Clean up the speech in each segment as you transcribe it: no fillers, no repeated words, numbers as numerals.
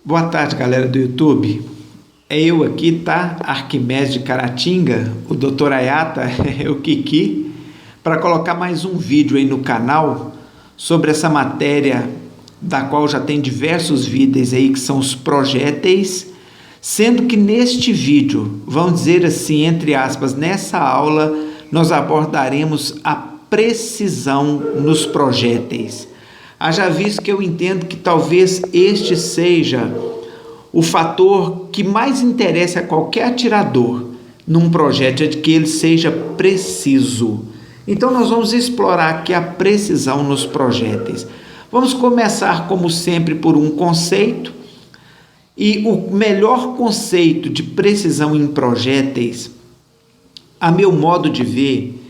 Boa tarde, galera do YouTube. É eu aqui, tá? Arquimedes de Caratinga, o Dr. Ayata, o Kiki, para colocar mais um vídeo aí no canal sobre essa matéria da qual já tem diversos vídeos aí, que são os projéteis, sendo que neste vídeo, vamos dizer assim, entre aspas, nessa aula, nós abordaremos a precisão nos projéteis. Haja visto que eu entendo que talvez este seja o fator que mais interessa a qualquer atirador num projétil, é de que ele seja preciso. Então nós vamos explorar aqui a precisão nos projéteis. Vamos começar, como sempre, por um conceito, e o melhor conceito de precisão em projéteis, a meu modo de ver,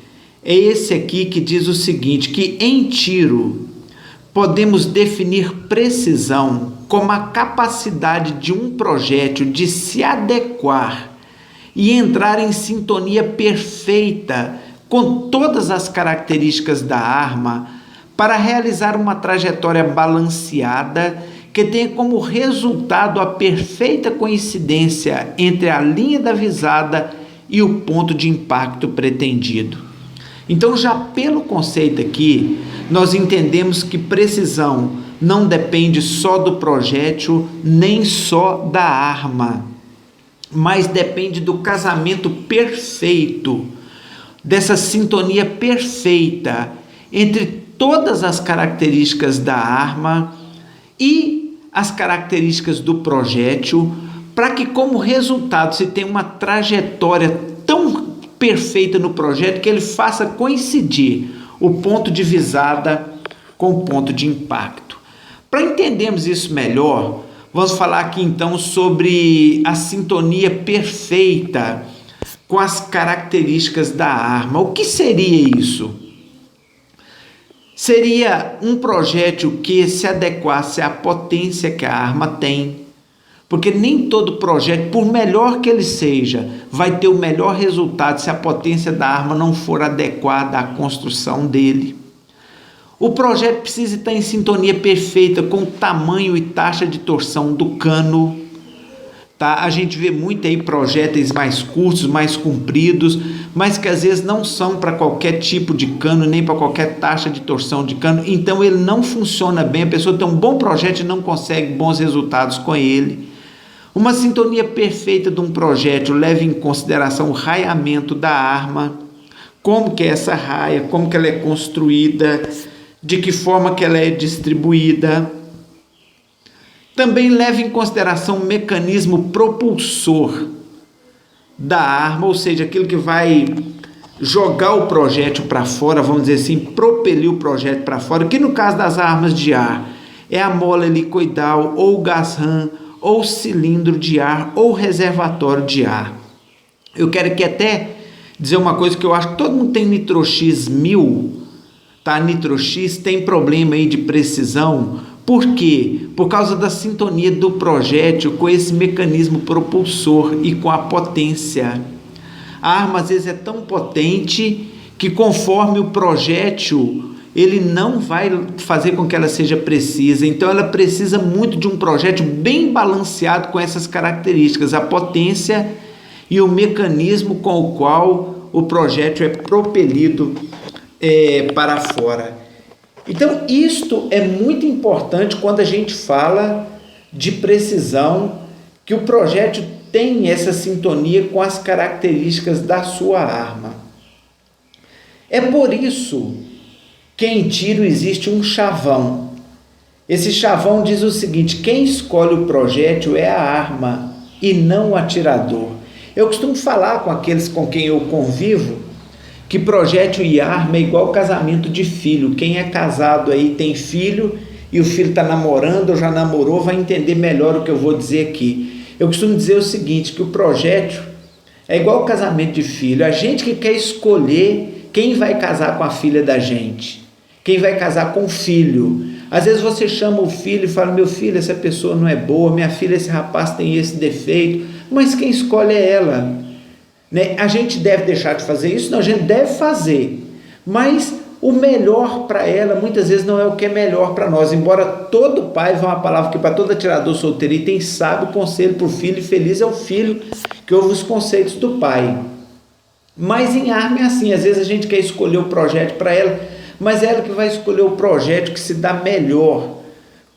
é esse aqui, que diz o seguinte, que em tiro podemos definir precisão como a capacidade de um projétil de se adequar e entrar em sintonia perfeita com todas as características da arma para realizar uma trajetória balanceada que tenha como resultado a perfeita coincidência entre a linha da visada e o ponto de impacto pretendido. Então, já pelo conceito aqui, nós entendemos que precisão não depende só do projétil, nem só da arma, mas depende do casamento perfeito, dessa sintonia perfeita entre todas as características da arma e as características do projétil, para que como resultado se tenha uma trajetória tão perfeita no projeto que ele faça coincidir o ponto de visada com o ponto de impacto. Para entendermos isso melhor, vamos falar aqui então sobre a sintonia perfeita com as características da arma. O que seria isso? Seria um projétil que se adequasse à potência que a arma tem, porque nem todo projétil, por melhor que ele seja, vai ter o melhor resultado se a potência da arma não for adequada à construção dele. O projétil precisa estar em sintonia perfeita com o tamanho e taxa de torção do cano. Tá? A gente vê muito aí projéteis mais curtos, mais compridos, mas que às vezes não são para qualquer tipo de cano, nem para qualquer taxa de torção de cano. Então ele não funciona bem, a pessoa tem um bom projétil e não consegue bons resultados com ele. Uma sintonia perfeita de um projétil leva em consideração o raiamento da arma, como que é essa raia, como que ela é construída, de que forma que ela é distribuída. Também leva em consideração o mecanismo propulsor da arma, ou seja, aquilo que vai jogar o projétil para fora, vamos dizer assim, propelir o projétil para fora, que no caso das armas de ar é a mola helicoidal, ou o gás ram, ou cilindro de ar, ou reservatório de ar. Eu quero aqui até dizer uma coisa que eu acho que todo mundo tem Nitro-X 1000, tá? Nitro-X tem problema aí de precisão. Por quê? Por causa da sintonia do projétil com esse mecanismo propulsor e com a potência. A arma às vezes é tão potente que conforme o projétil ele não vai fazer com que ela seja precisa. Então ela precisa muito de um projétil bem balanceado com essas características, a potência e o mecanismo com o qual o projétil é propelido para fora. Então isto é muito importante quando a gente fala de precisão, que o projétil tem essa sintonia com as características da sua arma. É por isso que em tiro existe um chavão. Esse chavão diz o seguinte: quem escolhe o projétil é a arma e não o atirador. Eu costumo falar com aqueles com quem eu convivo que projétil e arma é igual casamento de filho. Quem é casado aí tem filho e o filho está namorando ou já namorou vai entender melhor o que eu vou dizer aqui. Eu costumo dizer o seguinte, que o projétil é igual casamento de filho. A gente que quer escolher quem vai casar com a filha da gente, quem vai casar com o filho. Às vezes você chama o filho e fala: meu filho, essa pessoa não é boa, minha filha, esse rapaz tem esse defeito, mas quem escolhe é ela. Né? A gente deve deixar de fazer isso? Não, a gente deve fazer, mas o melhor para ela muitas vezes não é o que é melhor para nós, embora todo pai, vai uma palavra que para todo atirador solteiro e tem sábio conselho para o filho, e feliz é o filho que ouve os conceitos do pai. Mas em arma é assim, às vezes a gente quer escolher o projétil para ela, mas é ela que vai escolher o projétil que se dá melhor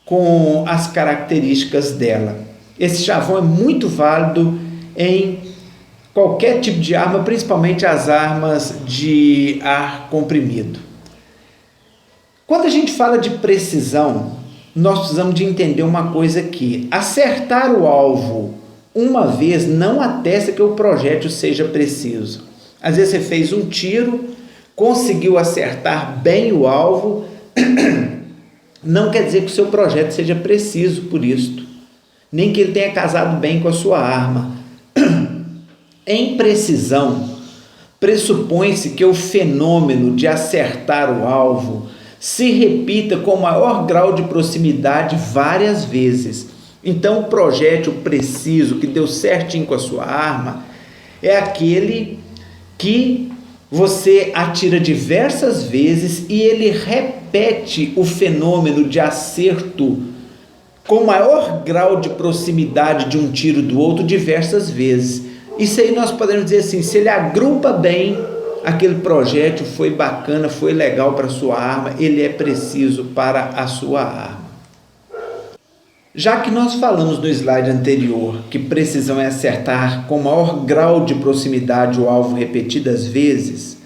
com as características dela. Esse chavão é muito válido em qualquer tipo de arma, principalmente as armas de ar comprimido. Quando a gente fala de precisão, nós precisamos de entender uma coisa aqui. Acertar o alvo uma vez não atesta que o projétil seja preciso. Às vezes você fez um tiro, conseguiu acertar bem o alvo, não quer dizer que o seu projétil seja preciso por isto, nem que ele tenha casado bem com a sua arma. Em precisão, pressupõe-se que o fenômeno de acertar o alvo se repita com maior grau de proximidade várias vezes. Então, o projétil preciso, que deu certinho com a sua arma, é aquele que você atira diversas vezes e ele repete o fenômeno de acerto com maior grau de proximidade de um tiro do outro diversas vezes. Isso aí nós podemos dizer assim, se ele agrupa bem, aquele projétil foi bacana, foi legal para a sua arma, ele é preciso para a sua arma. Já que nós falamos no slide anterior que precisão é acertar com maior grau de proximidade o alvo repetidas vezes,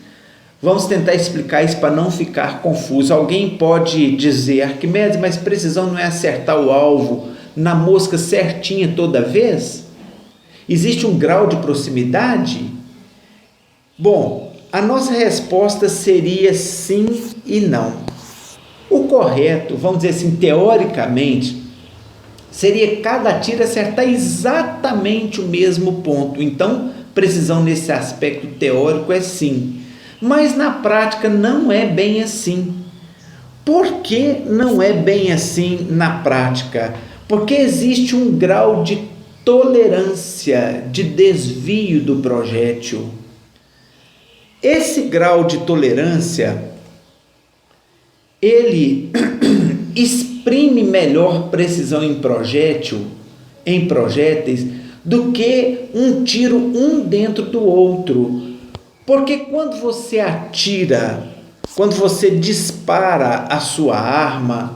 vamos tentar explicar isso para não ficar confuso. Alguém pode dizer, Arquimedes, mas precisão não é acertar o alvo na mosca certinha toda vez? Existe um grau de proximidade? Bom, a nossa resposta seria sim e não. O correto, vamos dizer assim, teoricamente, seria cada tiro acertar exatamente o mesmo ponto. Então, precisão nesse aspecto teórico é sim. Mas na prática não é bem assim. Por que não é bem assim na prática? Porque existe um grau de tolerância de desvio do projétil. Esse grau de tolerância, ele exprime melhor precisão em projéteis, do que um tiro um dentro do outro. Porque quando você atira, quando você dispara a sua arma,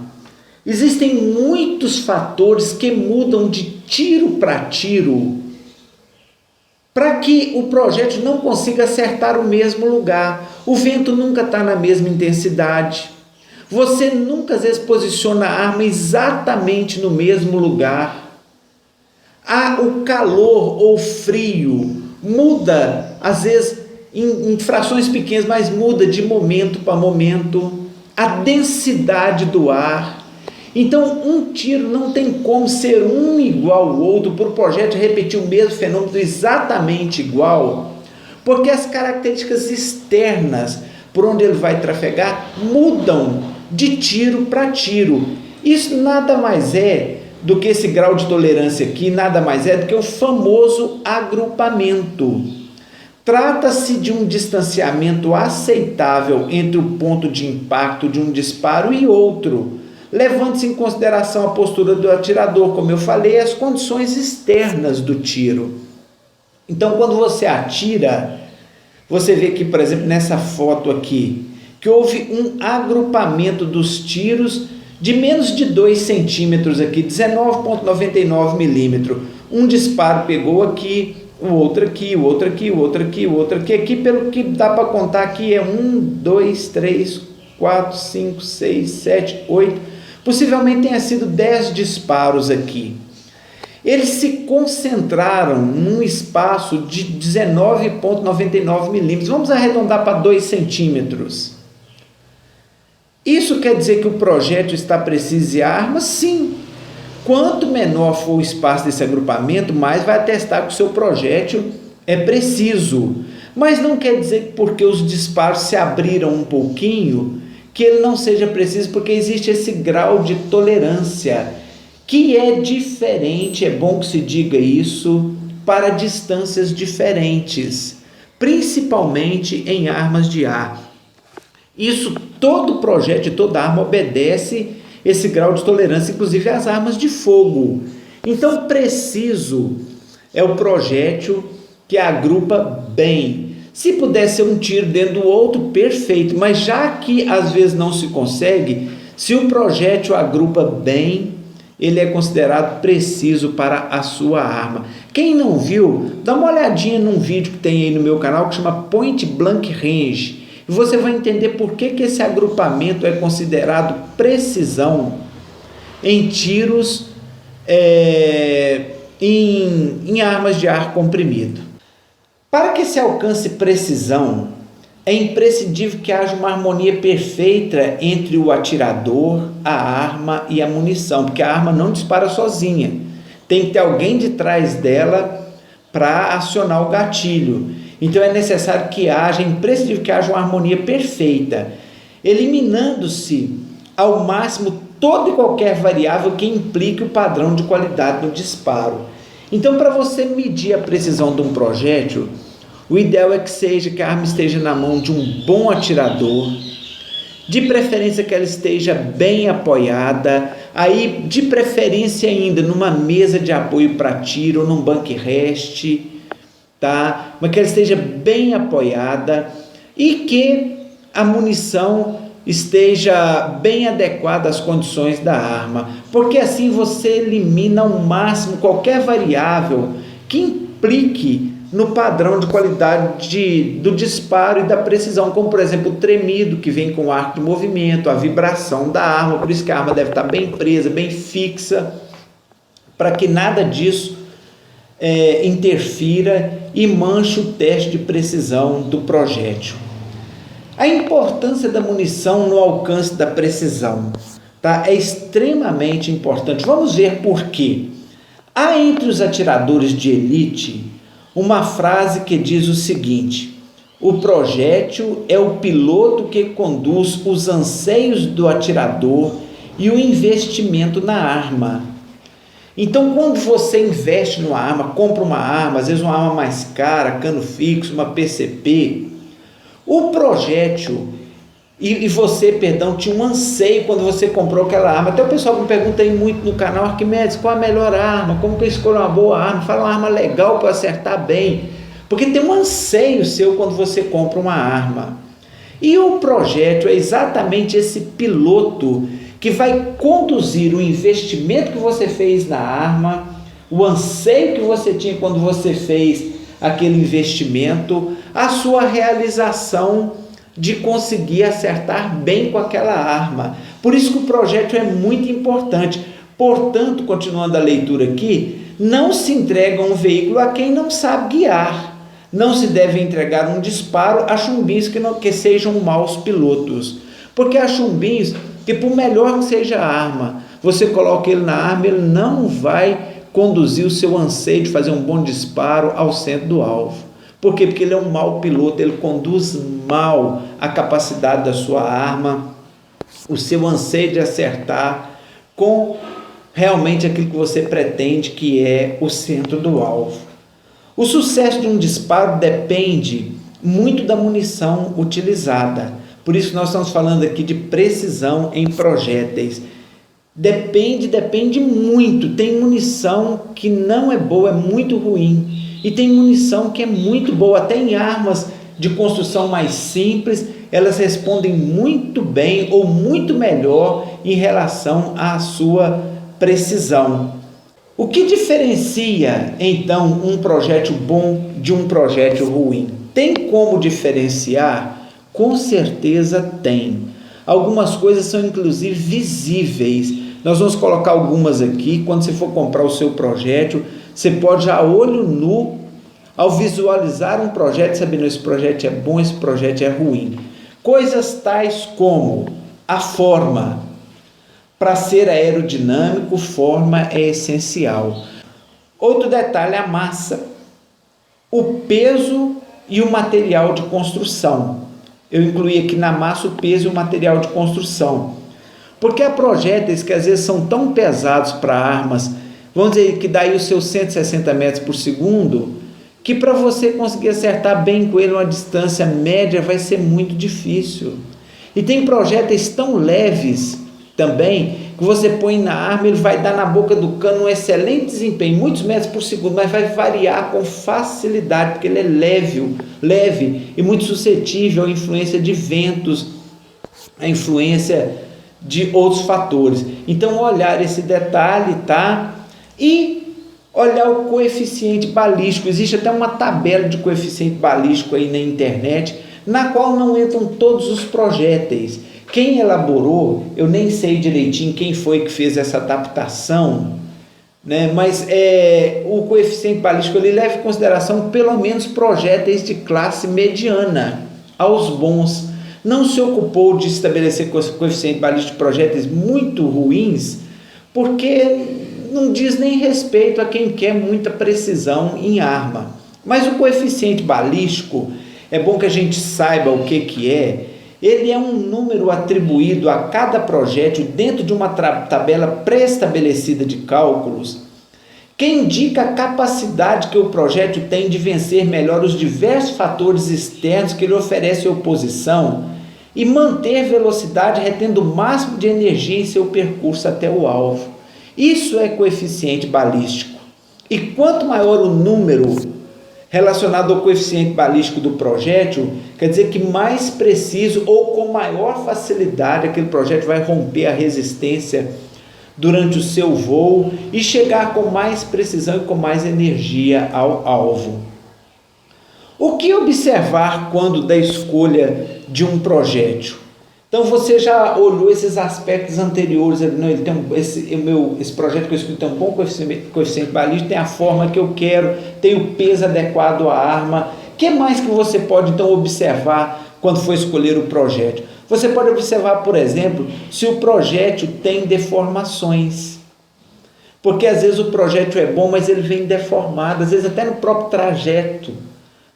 existem muitos fatores que mudam de tiro para tiro, para que o projétil não consiga acertar o mesmo lugar. O vento nunca está na mesma intensidade. Você nunca, às vezes, posiciona a arma exatamente no mesmo lugar. O calor ou frio muda, às vezes, em frações pequenas, mas muda de momento para momento. A densidade do ar. Então, um tiro não tem como ser um igual ao outro, por o projétil repetir o mesmo fenômeno exatamente igual, porque as características externas por onde ele vai trafegar mudam de tiro para tiro. Isso nada mais é do que esse grau de tolerância aqui, nada mais é do que o famoso agrupamento. Trata-se de um distanciamento aceitável entre o ponto de impacto de um disparo e outro, levando-se em consideração a postura do atirador, como eu falei, as condições externas do tiro. Então, quando você atira, você vê aqui, por exemplo, nessa foto aqui, que houve um agrupamento dos tiros de menos de 2 centímetros aqui, 19,99 milímetros. Um disparo pegou aqui, o outro aqui, o outro aqui, o outro aqui, o outro aqui. Aqui, pelo que dá para contar aqui, é 1, 2, 3, 4, 5, 6, 7, 8... Possivelmente tenha sido 10 disparos aqui. Eles se concentraram num espaço de 19,99 milímetros. Vamos arredondar para 2 centímetros. Isso quer dizer que o projétil está preciso e a arma? Sim. Quanto menor for o espaço desse agrupamento, mais vai atestar que o seu projétil é preciso. Mas não quer dizer que porque os disparos se abriram um pouquinho, que ele não seja preciso, porque existe esse grau de tolerância, que é diferente, é bom que se diga isso, para distâncias diferentes, principalmente em armas de ar. Isso Todo projeto e toda arma obedece esse grau de tolerância, inclusive as armas de fogo. Então, preciso é o projétil que agrupa bem. Se puder ser um tiro dentro do outro, perfeito, mas já que às vezes não se consegue, se o projétil agrupa bem, ele é considerado preciso para a sua arma. Quem não viu, dá uma olhadinha num vídeo que tem aí no meu canal que chama Point Blank Range, e você vai entender por que esse agrupamento é considerado precisão em tiros em armas de ar comprimido. Para que se alcance precisão, é imprescindível que haja uma harmonia perfeita entre o atirador, a arma e a munição, porque a arma não dispara sozinha. Tem que ter alguém de trás dela para acionar o gatilho. Então é necessário que haja, é imprescindível que haja uma harmonia perfeita, eliminando-se ao máximo toda e qualquer variável que implique o padrão de qualidade do disparo. Então, para você medir a precisão de um projétil, o ideal é que a arma esteja na mão de um bom atirador, de preferência que ela esteja bem apoiada, aí de preferência ainda numa mesa de apoio para tiro ou num bank rest, tá? Mas que ela esteja bem apoiada e que a munição esteja bem adequada às condições da arma, porque assim você elimina ao máximo qualquer variável que implique no padrão de qualidade do disparo e da precisão, como por exemplo o tremido que vem com o arco de movimento, a vibração da arma, por isso que a arma deve estar bem presa, bem fixa, para que nada disso interfira e manche o teste de precisão do projétil. A importância da munição no alcance da precisão, tá? É extremamente importante. Vamos ver por quê. Há entre os atiradores de elite uma frase que diz o seguinte: o projétil é o piloto que conduz os anseios do atirador e o investimento na arma. Então, quando você investe numa arma, compra uma arma, às vezes uma arma mais cara, cano fixo, uma PCP, o projétil, e você, tinha um anseio quando você comprou aquela arma. Até o pessoal me pergunta aí muito no canal: Arquimedes, qual a melhor arma? Como que eu escolho uma boa arma? Fala uma arma legal para acertar bem. Porque tem um anseio seu quando você compra uma arma. E o projétil é exatamente esse piloto que vai conduzir o investimento que você fez na arma, o anseio que você tinha quando você fez aquele investimento, a sua realização de conseguir acertar bem com aquela arma. Por isso que o projétil é muito importante. Portanto, continuando a leitura aqui, não se entrega um veículo a quem não sabe guiar. Não se deve entregar um disparo a chumbins que sejam maus pilotos. Porque há chumbins que, por melhor que seja a arma, você coloca ele na arma, ele não vai conduzir o seu anseio de fazer um bom disparo ao centro do alvo. Por quê? Porque ele é um mau piloto, ele conduz mal a capacidade da sua arma, o seu anseio de acertar com realmente aquilo que você pretende, que é o centro do alvo. O sucesso de um disparo depende muito da munição utilizada. Por isso nós estamos falando aqui de precisão em projéteis. Depende muito. Tem munição que não é boa, é muito ruim. E tem munição que é muito boa. Até em armas de construção mais simples, elas respondem muito bem ou muito melhor em relação à sua precisão. O que diferencia, então, um projétil bom de um projétil ruim? Tem como diferenciar? Com certeza tem. Algumas coisas são inclusive visíveis. Nós vamos colocar algumas aqui. Quando você for comprar o seu projétil, você pode já a olho nu, ao visualizar um projétil, sabendo esse projétil é bom, esse projétil é ruim. Coisas tais como a forma. Para ser aerodinâmico, forma é essencial. Outro detalhe, a massa, o peso e o material de construção. Eu incluí aqui na massa o peso e o material de construção. Porque há projéteis que às vezes são tão pesados para armas, vamos dizer que daí os seus 160 metros por segundo, que para você conseguir acertar bem com ele uma distância média vai ser muito difícil. E tem projéteis tão leves também, que você põe na arma, ele vai dar na boca do cano um excelente desempenho, muitos metros por segundo, mas vai variar com facilidade, porque ele é leve e muito suscetível à influência de ventos, à influência de outros fatores. Então, olhar esse detalhe, tá? E olhar o coeficiente balístico. Existe até uma tabela de coeficiente balístico aí na internet, na qual não entram todos os projéteis. Quem elaborou, eu nem sei direitinho quem foi que fez essa adaptação, né? Mas o coeficiente balístico ele leva em consideração pelo menos projéteis de classe mediana, aos bons. Não se ocupou de estabelecer coeficiente balístico de projéteis muito ruins, porque não diz nem respeito a quem quer muita precisão em arma. Mas o coeficiente balístico, é bom que a gente saiba o que é. Ele é um número atribuído a cada projétil dentro de uma tabela pré-estabelecida de cálculos, que indica a capacidade que o projétil tem de vencer melhor os diversos fatores externos que lhe oferecem oposição e manter velocidade retendo o máximo de energia em seu percurso até o alvo. Isso é coeficiente balístico. E quanto maior o número relacionado ao coeficiente balístico do projétil, quer dizer que mais preciso ou com maior facilidade aquele projétil vai romper a resistência durante o seu voo e chegar com mais precisão e com mais energia ao alvo. O que observar quando da escolha de um projétil? Então você já olhou esses aspectos anteriores, não, ele tem esse projeto que eu escolhi tem um bom coeficiente balístico, tem a forma que eu quero, tem o peso adequado à arma. O que mais que você pode então observar quando for escolher o projétil? Você pode observar, por exemplo, se o projétil tem deformações. Porque às vezes o projétil é bom, mas ele vem deformado, às vezes até no próprio trajeto.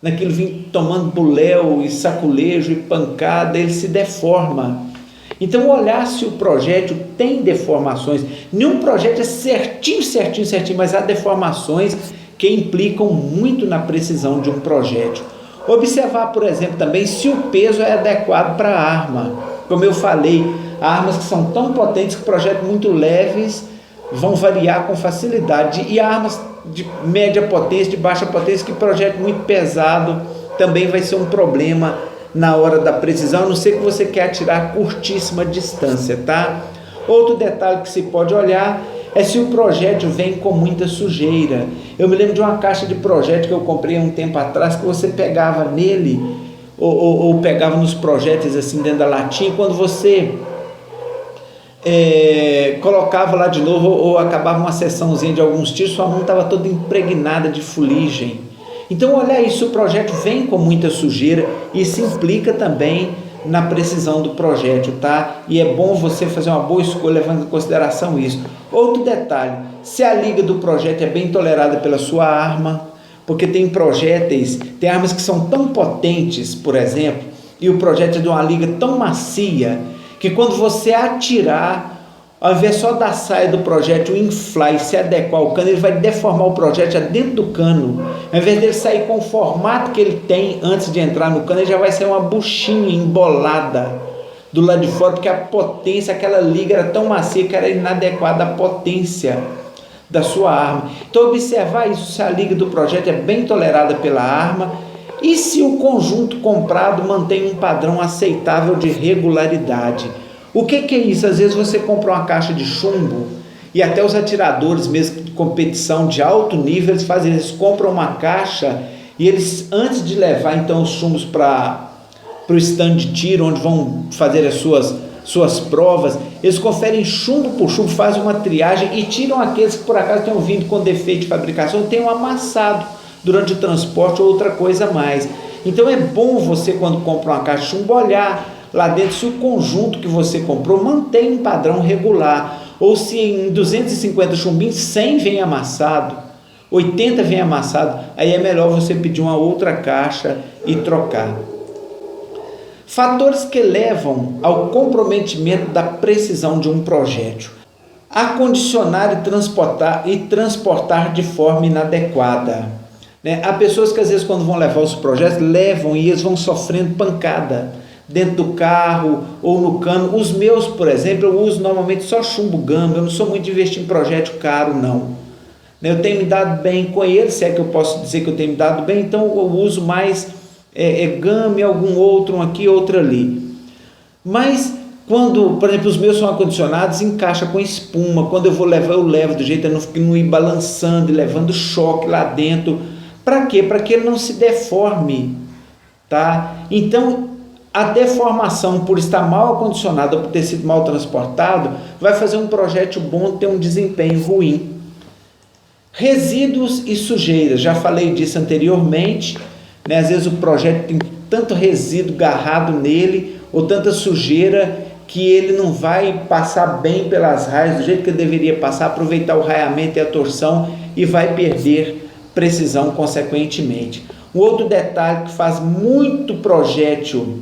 Naquilo vem tomando buléu e saculejo e pancada, ele se deforma. Então, olhar se o projétil tem deformações. Nenhum projétil é certinho, mas há deformações que implicam muito na precisão de um projétil. Observar, por exemplo, também se o peso é adequado para a arma. Como eu falei, armas que são tão potentes que projéteis muito leves vão variar com facilidade, e armas de média potência, de baixa potência, que projétil muito pesado também vai ser um problema na hora da precisão, a não ser que você quer atirar a curtíssima distância, tá? Outro detalhe que se pode olhar é se o projétil vem com muita sujeira. Eu me lembro de uma caixa de projétil que eu comprei há um tempo atrás, que você pegava nele, ou pegava nos projéteis assim dentro da latinha, quando você colocava lá de novo, ou acabava uma sessãozinha de alguns tiros, sua mão estava toda impregnada de fuligem. Então, olha aí, se o projétil vem com muita sujeira, isso implica também na precisão do projétil, tá? E é bom você fazer uma boa escolha levando em consideração isso. Outro detalhe, se a liga do projétil é bem tolerada pela sua arma, porque tem projéteis, tem armas que são tão potentes, por exemplo, e o projétil é de uma liga tão macia, que quando você atirar, ao invés só da saia do projétil inflar e se adequar ao cano, ele vai deformar o projétil dentro do cano. Ao invés dele sair com o formato que ele tem antes de entrar no cano, ele já vai sair uma buchinha embolada do lado de fora, porque a potência, aquela liga era tão macia que era inadequada à potência da sua arma. Então, observar isso, se a liga do projétil é bem tolerada pela arma e se o conjunto comprado mantém um padrão aceitável de regularidade. O que é isso? Às vezes você compra uma caixa de chumbo, e até os atiradores mesmo de competição de alto nível, eles compram uma caixa e eles, antes de levar então os chumbos para o stand de tiro, onde vão fazer as suas provas, eles conferem chumbo por chumbo, fazem uma triagem e tiram aqueles que por acaso tenham vindo com defeito de fabricação, tenham amassado durante o transporte ou outra coisa mais. Então é bom você, quando compra uma caixa de chumbo, olhar lá dentro se o conjunto que você comprou mantém um padrão regular, ou se em 250 chumbinhos 100 vem amassado, 80 vem amassado, aí é melhor você pedir uma outra caixa e trocar. Fatores que levam ao comprometimento da precisão de um projétil: acondicionar e transportar de forma inadequada. Há pessoas que às vezes, quando vão levar os projéteis, levam e eles vão sofrendo pancada dentro do carro ou no cano. Os meus, por exemplo, eu uso normalmente só chumbo gama, eu não sou muito de investir em projétil caro, não. Eu tenho me dado bem com ele, se é que eu posso dizer que eu tenho me dado bem, então eu uso mais gama e algum outro, um aqui, outro ali. Mas quando, por exemplo, os meus são acondicionados, encaixa com espuma. Quando eu vou levar, eu levo do jeito de não ir balançando e levando choque lá dentro. Para quê? Para que ele não se deforme, tá? Então, a deformação por estar mal acondicionado ou por ter sido mal transportado vai fazer um projétil bom ter um desempenho ruim. Resíduos e sujeiras, já falei disso anteriormente, né? Às vezes o projétil tem tanto resíduo agarrado nele ou tanta sujeira que ele não vai passar bem pelas raias do jeito que ele deveria passar, aproveitar o raiamento e a torção e vai perder precisão consequentemente. Um outro detalhe que faz muito projétil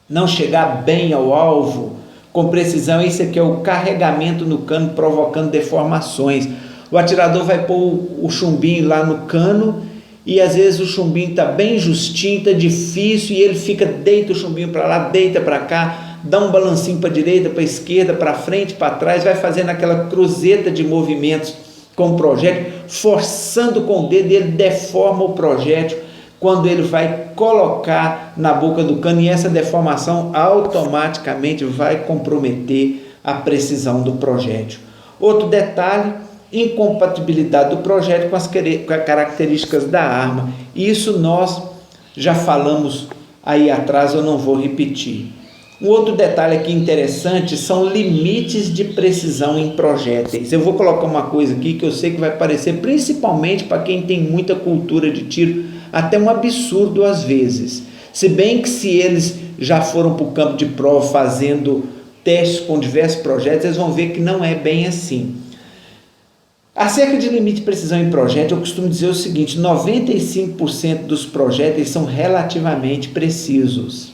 não chegar bem ao alvo com precisão, isso aqui é o carregamento no cano provocando deformações. O atirador vai pôr o chumbinho lá no cano e às vezes o chumbinho está bem justinho, está difícil e ele fica, deita o chumbinho para lá, deita para cá, dá um balancinho para a direita, para a esquerda, para frente, para trás, vai fazendo aquela cruzeta de movimentos com o projétil, forçando com o dedo, ele deforma o projétil quando ele vai colocar na boca do cano e essa deformação automaticamente vai comprometer a precisão do projétil. Outro detalhe, incompatibilidade do projétil com as características da arma. Isso nós já falamos aí atrás, eu não vou repetir. Um outro detalhe aqui interessante são limites de precisão em projéteis. Eu vou colocar uma coisa aqui que eu sei que vai parecer, principalmente para quem tem muita cultura de tiro, até um absurdo às vezes. Se bem que se eles já foram para o campo de prova fazendo testes com diversos projéteis, eles vão ver que não é bem assim. Acerca de limite de precisão em projétil, eu costumo dizer o seguinte: 95% dos projéteis são relativamente precisos.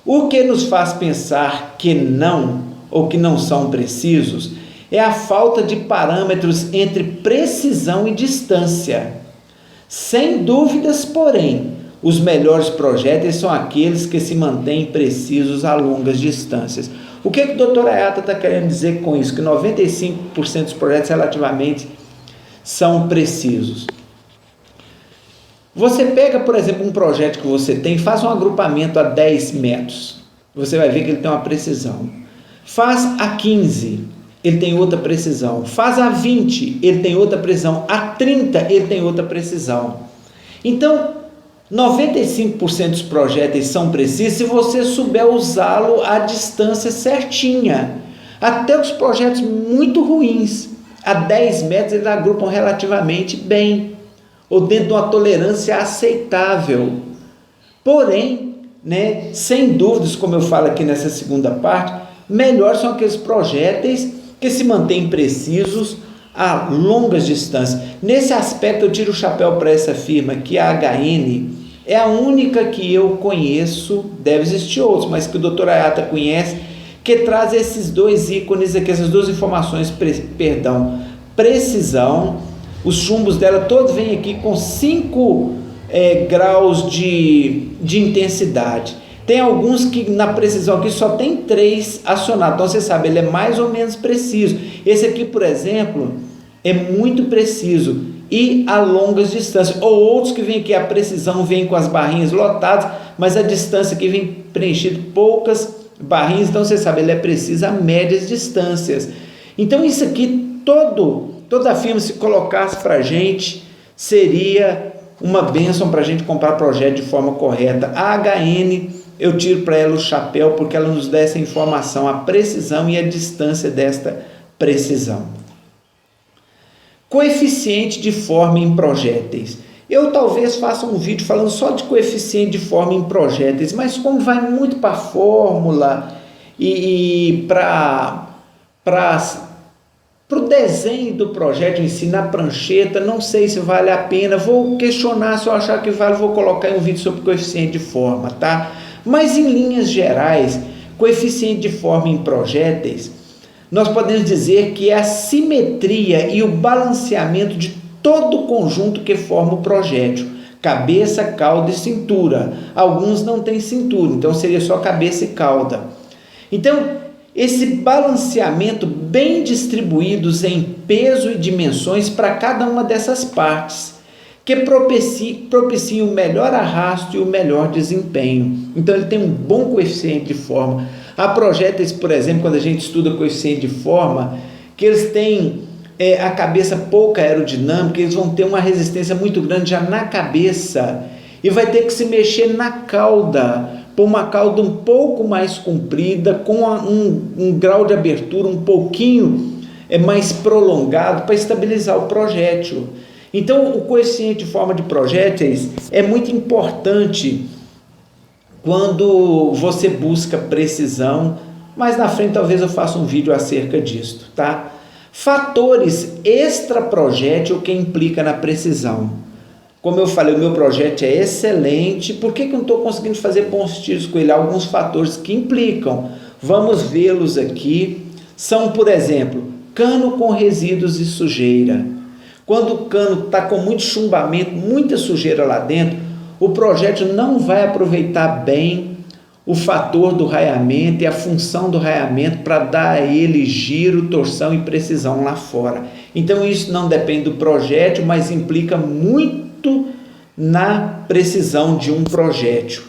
O que nos faz pensar que não, ou que não são precisos, é a falta de parâmetros entre precisão e distância. Sem dúvidas, porém, os melhores projéteis são aqueles que se mantêm precisos a longas distâncias. O que o Dr. Ayata está querendo dizer com isso? Que 95% dos projéteis relativamente são precisos. Você pega, por exemplo, um projétil que você tem, faz um agrupamento a 10 metros, você vai ver que ele tem uma precisão. Faz a 15, ele tem outra precisão. Faz a 20, ele tem outra precisão. A 30, ele tem outra precisão. Então, 95% dos projéteis são precisos se você souber usá-lo à distância certinha. Até os projéteis muito ruins, a 10 metros, eles agrupam relativamente bem, ou dentro de uma tolerância aceitável. Porém, sem dúvidas, como eu falo aqui nessa segunda parte, melhor são aqueles projéteis que se mantêm precisos a longas distâncias. Nesse aspecto eu tiro o chapéu para essa firma, que a HN é a única que eu conheço, deve existir outros, mas que o Dr. Ayata conhece, que traz esses dois ícones aqui, essas duas informações, precisão. Os chumbos dela todos vêm aqui com 5 graus de intensidade. Tem alguns que na precisão aqui só tem 3 acionados. Então você sabe, ele é mais ou menos preciso. Esse aqui, por exemplo, é muito preciso e a longas distâncias. Ou outros que vem aqui, a precisão vem com as barrinhas lotadas, mas a distância aqui vem preenchido poucas barrinhas. Então você sabe, ele é preciso a médias distâncias. Então isso aqui, toda a firma, se colocasse para a gente, seria uma bênção para a gente comprar projeto de forma correta. A HN, eu tiro para ela o chapéu, porque ela nos dá essa informação, a precisão e a distância desta precisão. Coeficiente de forma em projéteis. Eu talvez faça um vídeo falando só de coeficiente de forma em projéteis, mas como vai muito para a fórmula e para o desenho do projeto em si, na prancheta, não sei se vale a pena, vou questionar, se eu achar que vale, vou colocar em um vídeo sobre coeficiente de forma, tá? Mas em linhas gerais, coeficiente de forma em projéteis, nós podemos dizer que é a simetria e o balanceamento de todo o conjunto que forma o projétil. cabeça, cauda e cintura. Alguns não têm cintura, então seria só cabeça e cauda. Então, esse balanceamento bem distribuídos em peso e dimensões para cada uma dessas partes, que propicia o melhor arrasto e o melhor desempenho. Então ele tem um bom coeficiente de forma. Há projéteis, por exemplo, quando a gente estuda coeficiente de forma, que eles têm a cabeça pouca aerodinâmica, eles vão ter uma resistência muito grande já na cabeça e vai ter que se mexer na cauda, por uma cauda um pouco mais comprida, com um grau de abertura um pouquinho mais prolongado para estabilizar o projétil. Então, o coeficiente de forma de projéteis é muito importante quando você busca precisão, mas na frente talvez eu faça um vídeo acerca disso, tá? Fatores extra-projétil que implica na precisão. Como eu falei, o meu projétil é excelente, por que eu não estou conseguindo fazer bons tiros com ele? Há alguns fatores que implicam, vamos vê-los aqui. São, por exemplo, cano com resíduos e sujeira. Quando o cano está com muito chumbamento, muita sujeira lá dentro, o projétil não vai aproveitar bem o fator do raiamento e a função do raiamento para dar a ele giro, torção e precisão lá fora. Então isso não depende do projétil, mas implica muito na precisão de um projétil.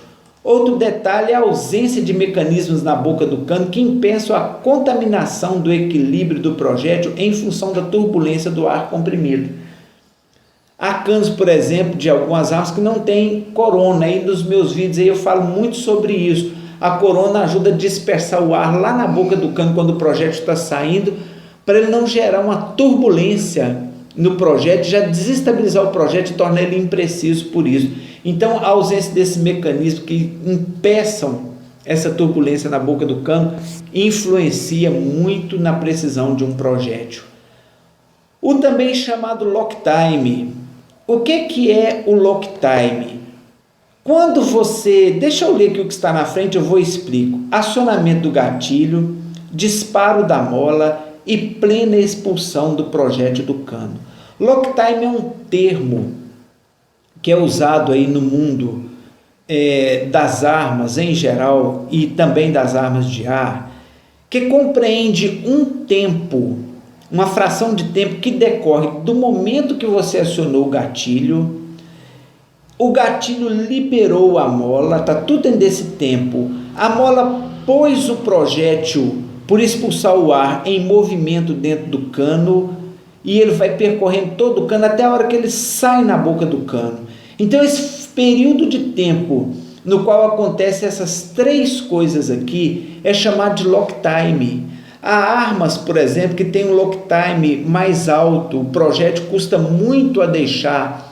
Outro detalhe é a ausência de mecanismos na boca do cano que impeçam a contaminação do equilíbrio do projétil em função da turbulência do ar comprimido. Há canos, por exemplo, de algumas armas que não tem corona, aí nos meus vídeos aí eu falo muito sobre isso. A corona ajuda a dispersar o ar lá na boca do cano quando o projétil está saindo, para ele não gerar uma turbulência no projétil, já desestabilizar o projétil e tornar ele impreciso por isso. Então, a ausência desse mecanismo que impeçam essa turbulência na boca do cano influencia muito na precisão de um projétil. O também chamado lock time. O que é o lock time? Quando você... Deixa eu ler aqui o que está na frente, eu vou explico. Acionamento do gatilho, disparo da mola e plena expulsão do projétil do cano. Lock time é um termo que é usado aí no mundo das armas em geral e também das armas de ar, que compreende um tempo, uma fração de tempo que decorre do momento que você acionou o gatilho liberou a mola, está tudo dentro desse tempo, a mola pôs o projétil, por expulsar o ar, em movimento dentro do cano, e ele vai percorrendo todo o cano até a hora que ele sai na boca do cano. Então esse período de tempo no qual acontecem essas três coisas aqui é chamado de lock time. Há armas, por exemplo, que tem um lock time mais alto, o projétil custa muito a deixar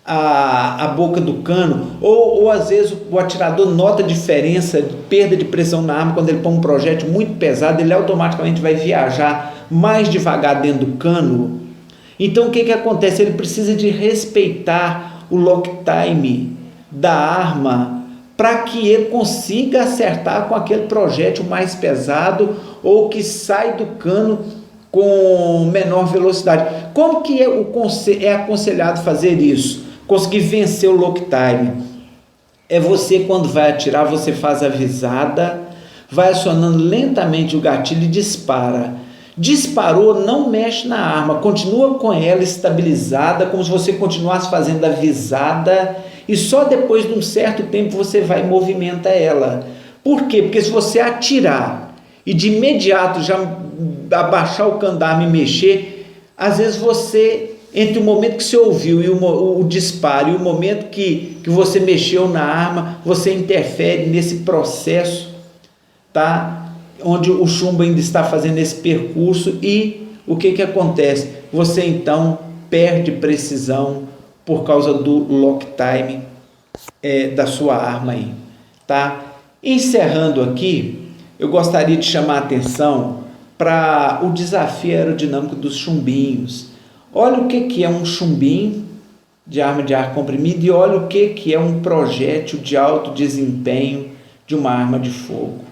a boca do cano, ou às vezes o atirador nota a diferença de perda de pressão na arma quando ele põe um projétil muito pesado, ele automaticamente vai viajar mais devagar dentro do cano. Então o que acontece? Ele precisa de respeitar o lock time da arma para que ele consiga acertar com aquele projétil mais pesado ou que sai do cano com menor velocidade. Como que é aconselhado fazer isso? Conseguir vencer o lock time. É você, quando vai atirar, você faz a visada, vai acionando lentamente o gatilho e dispara. Disparou, não mexe na arma, continua com ela estabilizada, como se você continuasse fazendo a visada, e só depois de um certo tempo você vai e movimenta ela. Por quê? Porque se você atirar e de imediato já abaixar o cano da arma e mexer, às vezes você, entre o momento que você ouviu e o disparo e o momento que você mexeu na arma, você interfere nesse processo, tá? Onde o chumbo ainda está fazendo esse percurso e o que acontece? Você então perde precisão por causa do lock time da sua arma aí, tá? Encerrando aqui, eu gostaria de chamar a atenção para o desafio aerodinâmico dos chumbinhos. Olha o que é um chumbinho de arma de ar comprimido e olha o que é um projétil de alto desempenho de uma arma de fogo.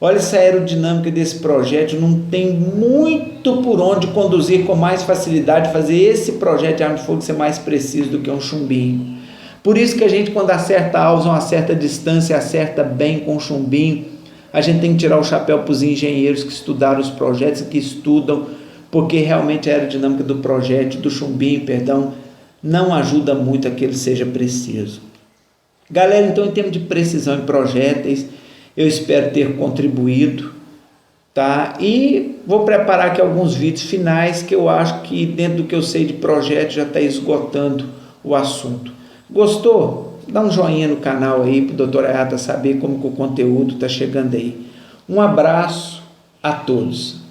Olha essa aerodinâmica desse projétil, não tem muito por onde conduzir com mais facilidade, fazer esse projétil de arma de fogo ser mais preciso do que um chumbinho. Por isso que a gente, quando acerta alvos a uma certa distância, acerta bem com chumbinho, a gente tem que tirar o chapéu para os engenheiros que estudaram os projetos e que estudam, porque realmente a aerodinâmica do projeto, do chumbinho, perdão, não ajuda muito a que ele seja preciso. Galera, então, em termos de precisão em projéteis, eu espero ter contribuído, tá? E vou preparar aqui alguns vídeos finais que eu acho que dentro do que eu sei de projeto já está esgotando o assunto. Gostou? Dá um joinha no canal aí para o Dr. Ayata saber como que o conteúdo está chegando aí. Um abraço a todos.